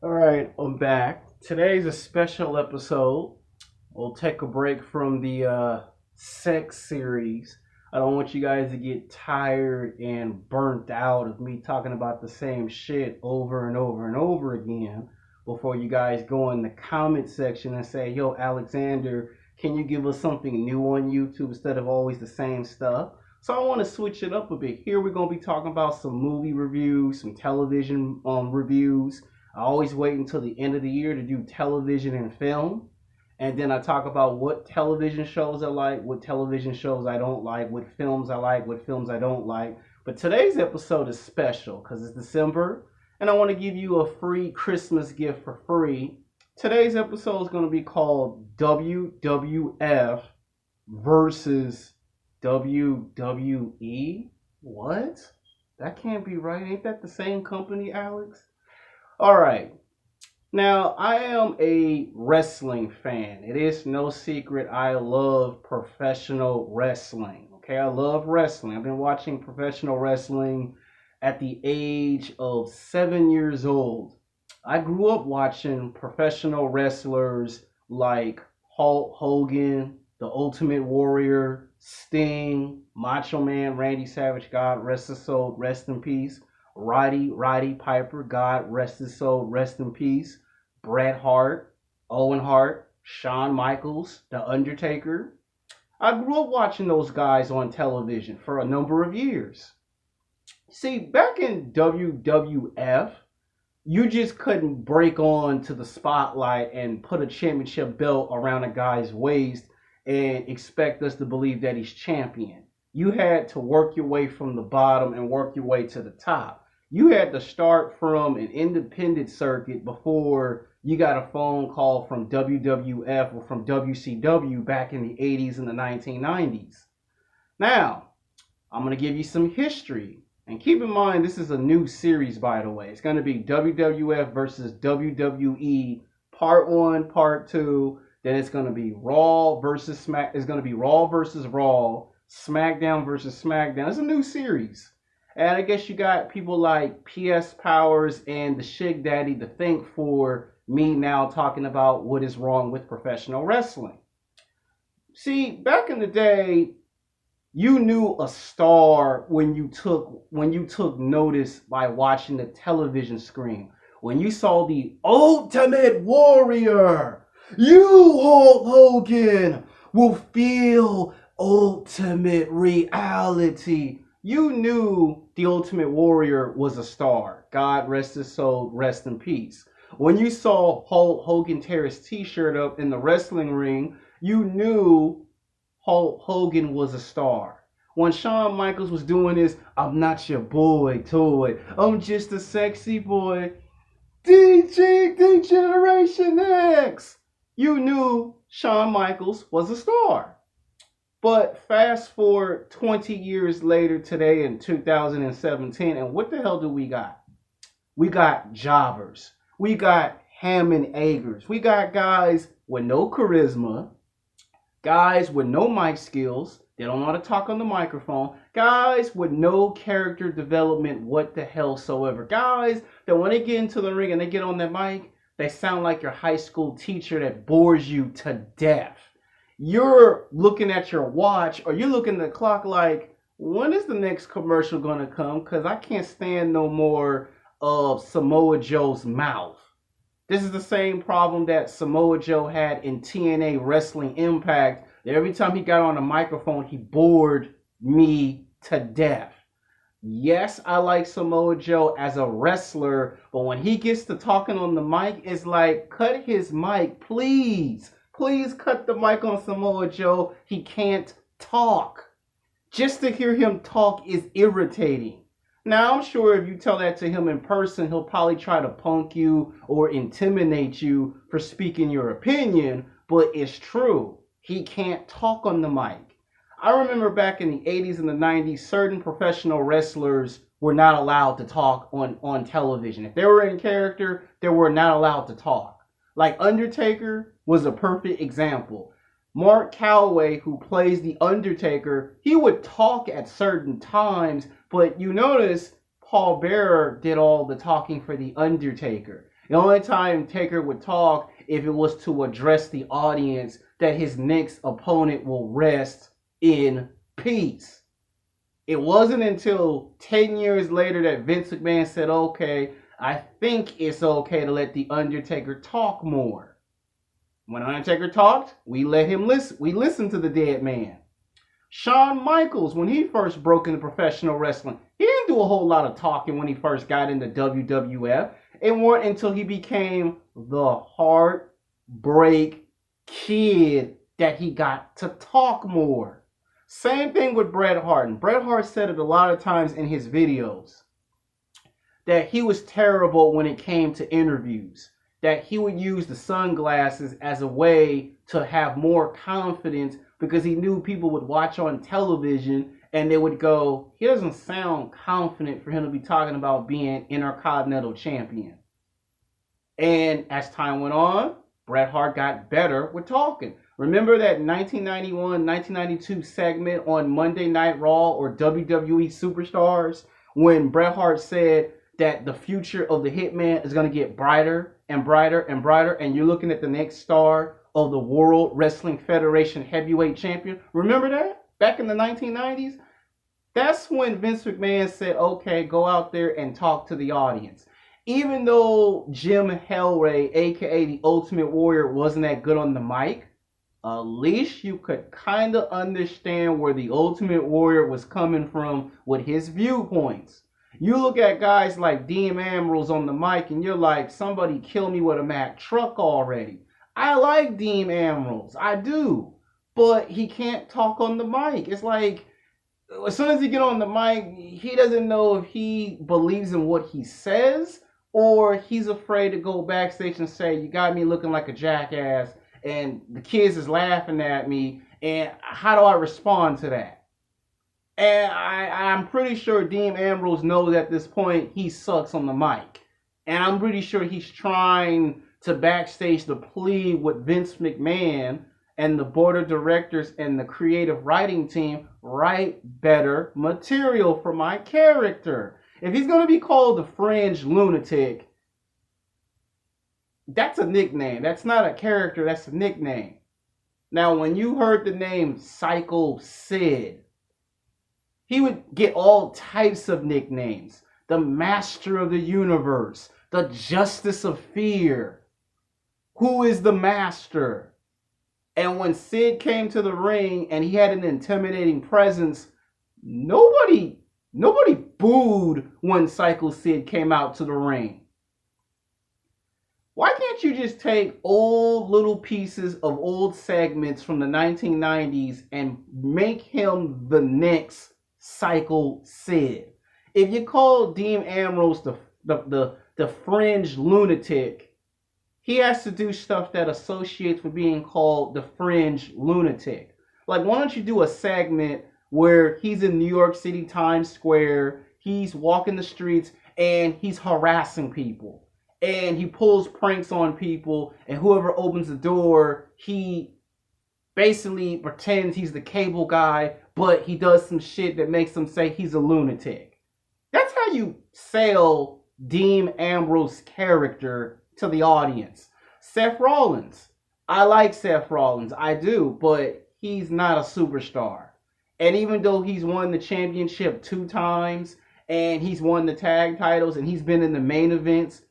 All right, I'm back. Today's a special episode. We'll take a break from the sex series. I don't want you guys to get tired and burnt out of me talking about the same shit over and over and over again before you guys go in the comment section and say, yo, Alexander, can you give us something new on YouTube instead of always the same stuff? So I want to switch it up a bit. Here we're going to be talking about some movie reviews, some television reviews. I always wait until the end of the year to do television and film. And then I talk about what television shows I like, what television shows I don't like, what films I like, what films I don't like. But today's episode is special because it's December and I want to give you a free Christmas gift for free. Today's episode is going to be called WWF versus WWE. What? That can't be right. Ain't that the same company, Alex? All right. Now, I am a wrestling fan. It is no secret I love professional wrestling. Okay, I love wrestling. I've been watching professional wrestling at the age of 7 years old. I grew up watching professional wrestlers like Hulk Hogan, The Ultimate Warrior, Sting, Macho Man, Randy Savage, God rest his soul, rest in peace. Roddy Piper, God rest his soul, rest in peace. Bret Hart, Owen Hart, Shawn Michaels, The Undertaker. I grew up watching those guys on television for a number of years. See, back in WWF, you just couldn't break on to the spotlight and put a championship belt around a guy's waist and expect us to believe that he's champion. You had to work your way from the bottom and work your way to the top. You had to start from an independent circuit before you got a phone call from WWF or from WCW back in the 80s and the 1990s. Now, I'm going to give you some history. And keep in mind, this is a new series, by the way. It's going to be WWF versus WWE Part 1, Part 2. Then it's going to be Raw versus Smack. It's going to be Raw versus Raw, SmackDown versus SmackDown. It's a new series. And I guess you got people like PS Powers and the Shig Daddy to thank for me now talking about what is wrong with professional wrestling. See, back in the day, you knew a star when you took notice by watching the television screen. When you saw the Ultimate Warrior, you, Hulk Hogan, will feel ultimate reality. You knew the Ultimate Warrior was a star. God rest his soul, rest in peace. When you saw Hulk Hogan tear his t-shirt up in the wrestling ring, you knew Hulk Hogan was a star. When Shawn Michaels was doing his, I'm not your boy toy, I'm just a sexy boy, D-Generation X, you knew Shawn Michaels was a star. But fast forward 20 years later today in 2017, and what the hell do we got? We got jobbers. We got ham and eggers. We got guys with no charisma, guys with no mic skills. They don't know how to talk on the microphone. Guys with no character development, what the hell soever. Guys that when they get into the ring and they get on that mic, they sound like your high school teacher that bores you to death. You're looking at your watch or you're looking at the clock like, when is the next commercial going to come? Because I can't stand no more of Samoa Joe's mouth. This is the same problem that Samoa Joe had in TNA Wrestling Impact. Every time he got on a microphone, he bored me to death. Yes, I like Samoa Joe as a wrestler, but when he gets to talking on the mic, it's like, cut his mic, please. Please cut the mic on Samoa Joe. He can't talk. Just to hear him talk is irritating. Now, I'm sure if you tell that to him in person, he'll probably try to punk you or intimidate you for speaking your opinion, but it's true. He can't talk on the mic. I remember back in the 80s and the 90s, certain professional wrestlers were not allowed to talk on television. If they were in character, they were not allowed to talk. Like Undertaker was a perfect example. Mark Calloway, who plays the Undertaker, he would talk at certain times, but you notice Paul Bearer did all the talking for the Undertaker. The only time Taker would talk if it was to address the audience that his next opponent will rest in peace. It wasn't until 10 years later that Vince McMahon said, okay, I think it's okay to let The Undertaker talk more. When Undertaker talked, we let him listen. We listened to the dead man. Shawn Michaels, when he first broke into professional wrestling, he didn't do a whole lot of talking when he first got into WWF. It wasn't until he became the Heartbreak Kid that he got to talk more. Same thing with Bret Hart. And Bret Hart said it a lot of times in his videos that he was terrible when it came to interviews, that he would use the sunglasses as a way to have more confidence because he knew people would watch on television and they would go, he doesn't sound confident for him to be talking about being Intercontinental Champion. And as time went on, Bret Hart got better with talking. Remember that 1991-1992 segment on Monday Night Raw or WWE Superstars when Bret Hart said that the future of the Hitman is going to get brighter and brighter and brighter, and you're looking at the next star of the World Wrestling Federation Heavyweight Champion? Remember that? Back in the 1990s? That's when Vince McMahon said, okay, go out there and talk to the audience. Even though Jim Hellray, aka the Ultimate Warrior, wasn't that good on the mic, at least you could kind of understand where the Ultimate Warrior was coming from with his viewpoints. You look at guys like Dean Ambrose on the mic and you're like, somebody kill me with a Mack truck already. I like Dean Ambrose, I do, but he can't talk on the mic. It's like, as soon as he get on the mic, he doesn't know if he believes in what he says or he's afraid to go backstage and say, you got me looking like a jackass and the kids is laughing at me, and how do I respond to that? And I'm pretty sure Dean Ambrose knows at this point he sucks on the mic. And I'm pretty sure he's trying to backstage to plead with Vince McMahon and the board of directors and the creative writing team, write better material for my character. If he's going to be called the Fringe Lunatic, that's a nickname. That's not a character, that's a nickname. Now, when you heard the name Psycho Sid, he would get all types of nicknames. The Master of the Universe, the Justice of Fear. Who is the Master? And when Sid came to the ring and he had an intimidating presence, nobody booed when Psycho Sid came out to the ring. Why can't you just take old little pieces of old segments from the 1990s and make him the next Psycho Sid? If you call Dean Ambrose the Fringe Lunatic, he has to do stuff that associates with being called the Fringe Lunatic. Like, why don't you do a segment where he's in New York City, Times Square, he's walking the streets, and he's harassing people. And he pulls pranks on people, and whoever opens the door, he basically pretends he's the cable guy, but he does some shit that makes him say he's a lunatic. That's how you sell Dean Ambrose's character to the audience. Seth Rollins. I like Seth Rollins, I do, but he's not a superstar. And even though he's won the championship 2 times, and he's won the tag titles, and he's been in the main events,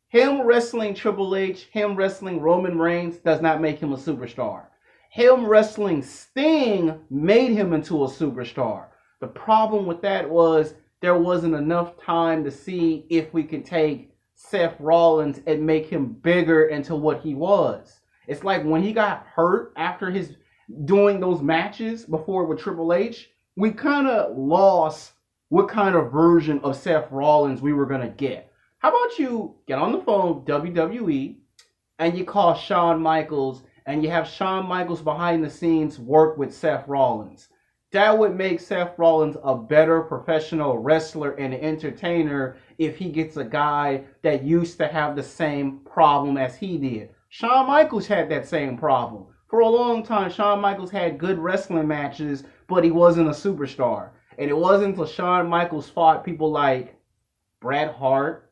him wrestling Triple H, him wrestling Roman Reigns does not make him a superstar. Him wrestling Sting made him into a superstar. The problem with that was there wasn't enough time to see if we could take Seth Rollins and make him bigger into what he was. It's like when he got hurt after his doing those matches before with Triple H, we kind of lost what kind of version of Seth Rollins we were going to get. How about you get on the phone, WWE, and you call Shawn Michaels, and you have Shawn Michaels behind the scenes work with Seth Rollins. That would make Seth Rollins a better professional wrestler and entertainer if he gets a guy that used to have the same problem as he did. Shawn Michaels had that same problem. For a long time, Shawn Michaels had good wrestling matches, but he wasn't a superstar. And it wasn't until Shawn Michaels fought people like Bret Hart,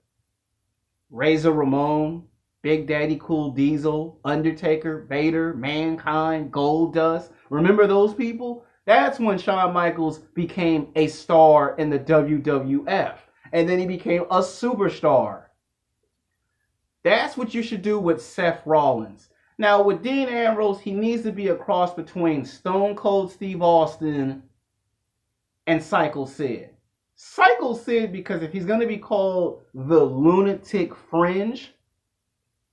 Razor Ramon, Big Daddy Cool Diesel, Undertaker, Vader, Mankind, Goldust. Remember those people? That's when Shawn Michaels became a star in the WWF. And then he became a superstar. That's what you should do with Seth Rollins. Now, with Dean Ambrose, he needs to be a cross between Stone Cold Steve Austin and Psycho Sid. Psycho Sid, because if he's going to be called the lunatic fringe,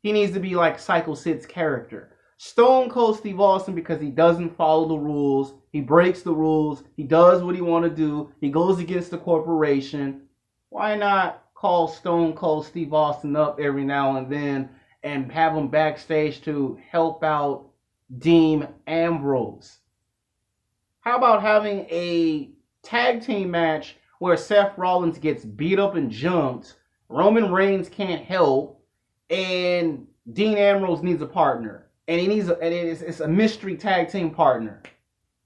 he needs to be like Psycho Sid's character. Stone Cold Steve Austin, because he doesn't follow the rules, he breaks the rules, he does what he want to do, he goes against the corporation. Why not call Stone Cold Steve Austin up every now and then and have him backstage to help out Dean Ambrose? How about having a tag team match where Seth Rollins gets beat up and jumped, Roman Reigns can't help, and Dean Ambrose needs a partner, and it's a mystery tag team partner.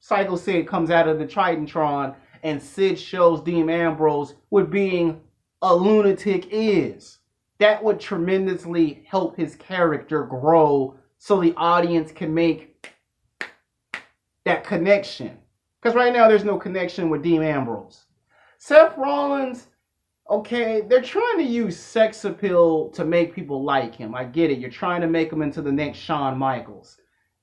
Psycho Sid comes out of the Titantron, and Sid shows Dean Ambrose what being a lunatic is. That would tremendously help his character grow, so the audience can make that connection. Because right now there's no connection with Dean Ambrose. Seth Rollins, okay, they're trying to use sex appeal to make people like him. I get it. You're trying to make him into the next Shawn Michaels.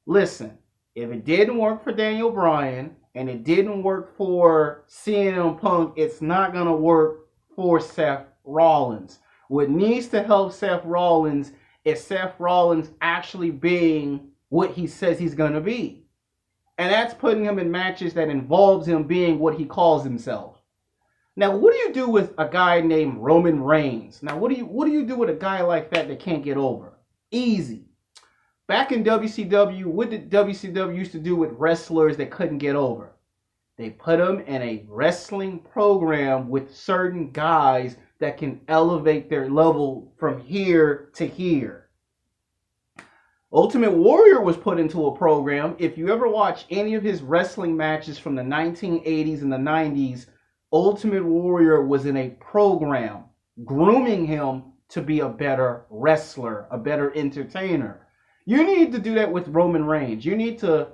Listen, if it didn't work for Daniel Bryan and it didn't work for CM Punk, it's not going to work for Seth Rollins. What needs to help Seth Rollins is Seth Rollins actually being what he says he's going to be. And that's putting him in matches that involves him being what he calls himself. Now, what do you do with a guy named Roman Reigns? Now, what do you do with a guy like that can't get over? Easy. Back in WCW, what did WCW used to do with wrestlers that couldn't get over? They put them in a wrestling program with certain guys that can elevate their level from here to here. Ultimate Warrior was put into a program. If you ever watch any of his wrestling matches from the 1980s and the 90s, Ultimate Warrior was in a program grooming him to be a better wrestler, a better entertainer. You need to do that with Roman Reigns. You need to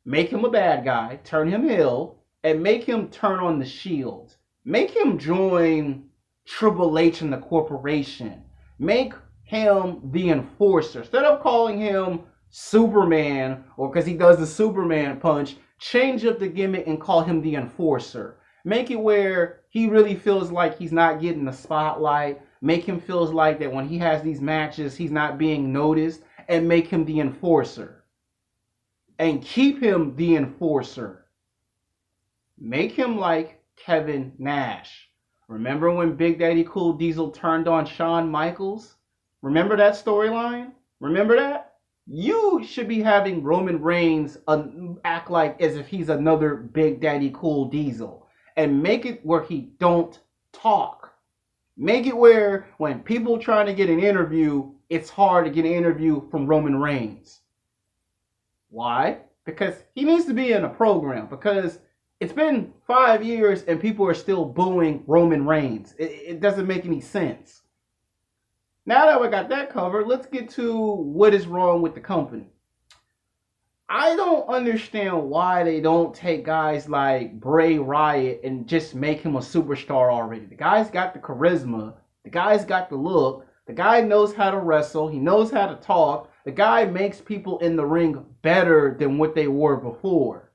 make him a bad guy, turn him heel, and make him turn on the Shield. Make him join Triple H and the corporation. Make him the enforcer. Instead of calling him Superman, or because he does the Superman punch, change up the gimmick and call him the enforcer. Make it where he really feels like he's not getting the spotlight. Make him feel like that when he has these matches, he's not being noticed. And make him the enforcer. And keep him the enforcer. Make him like Kevin Nash. Remember when Big Daddy Cool Diesel turned on Shawn Michaels? Remember that storyline? Remember that? You should be having Roman Reigns act like as if he's another Big Daddy Cool Diesel. And make it where he don't talk. Make it where when people trying to get an interview, it's hard to get an interview from Roman Reigns. Why? Because he needs to be in a program. Because it's been 5 years and people are still booing Roman Reigns. It doesn't make any sense. Now that we got that covered, let's get to what is wrong with the company. I don't understand why they don't take guys like Bray Wyatt and just make him a superstar already. The guy's got the charisma. The guy's got the look. The guy knows how to wrestle. He knows how to talk. The guy makes people in the ring better than what they were before.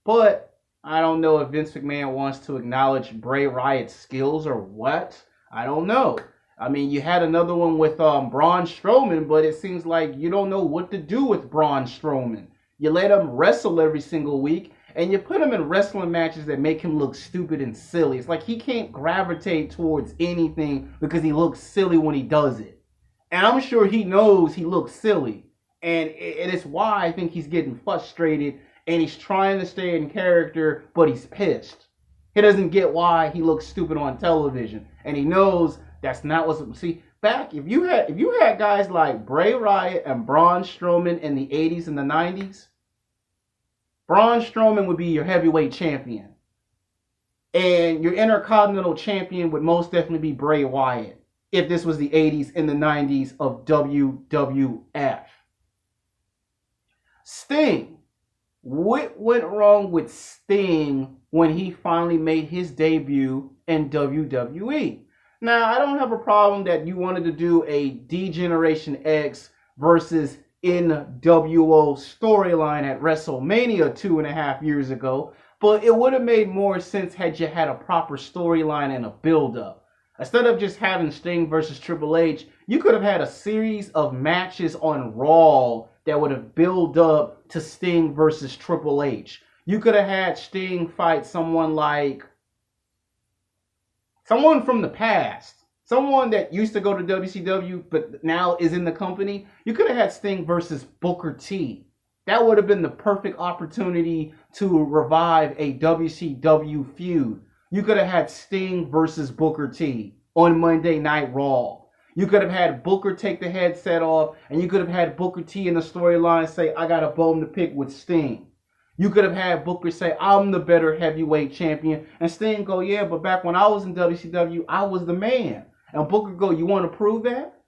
But I don't know if Vince McMahon wants to acknowledge Bray Wyatt's skills or what. I don't know. I mean, you had another one with Braun Strowman, but it seems like you don't know what to do with Braun Strowman. You let him wrestle every single week, and you put him in wrestling matches that make him look stupid and silly. It's like he can't gravitate towards anything because he looks silly when he does it. And I'm sure he knows he looks silly. And it's why I think he's getting frustrated, and he's trying to stay in character, but he's pissed. He doesn't get why he looks stupid on television. And he knows that's not what's... See, back, if you had guys like Bray Wyatt and Braun Strowman in the 80s and the 90s, Braun Strowman would be your heavyweight champion. And your Intercontinental champion would most definitely be Bray Wyatt. if this was the 80s and the 90s of WWF. Sting. What went wrong with Sting when he finally made his debut in WWE? Now, I don't have a problem that you wanted to do a D-Generation X versus NWO storyline at WrestleMania 2.5 years ago, but it would have made more sense had you had a proper storyline and a build-up. Instead of just having Sting versus Triple H, you could have had a series of matches on Raw that would have built up to Sting versus Triple H. You could have had Sting fight someone from the past. Someone that used to go to WCW but now is in the company. You could have had Sting versus Booker T. That would have been the perfect opportunity to revive a WCW feud. You could have had Sting versus Booker T on Monday Night Raw. You could have had Booker take the headset off, and you could have had Booker T in the storyline say, I got a bone to pick with Sting. You could have had Booker say, I'm the better heavyweight champion. And Sting go, yeah, but back when I was in WCW, I was the man. And Booker go, you want to prove that?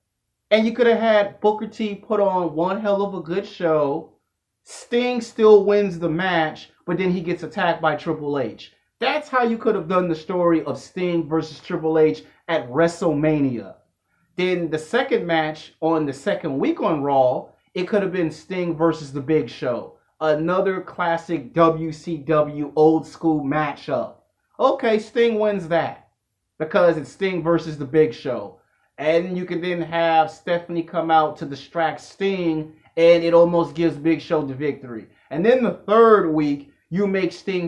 And you could have had Booker T put on one hell of a good show. Sting still wins the match, but then he gets attacked by Triple H. That's how you could have done the story of Sting versus Triple H at WrestleMania. Then the second match on the second week on Raw, it could have been Sting versus The Big Show. Another classic WCW old school matchup. Okay, Sting wins that because it's Sting versus The Big Show. And you can then have Stephanie come out to distract Sting, and it almost gives Big Show the victory. And then the third week, you make Sting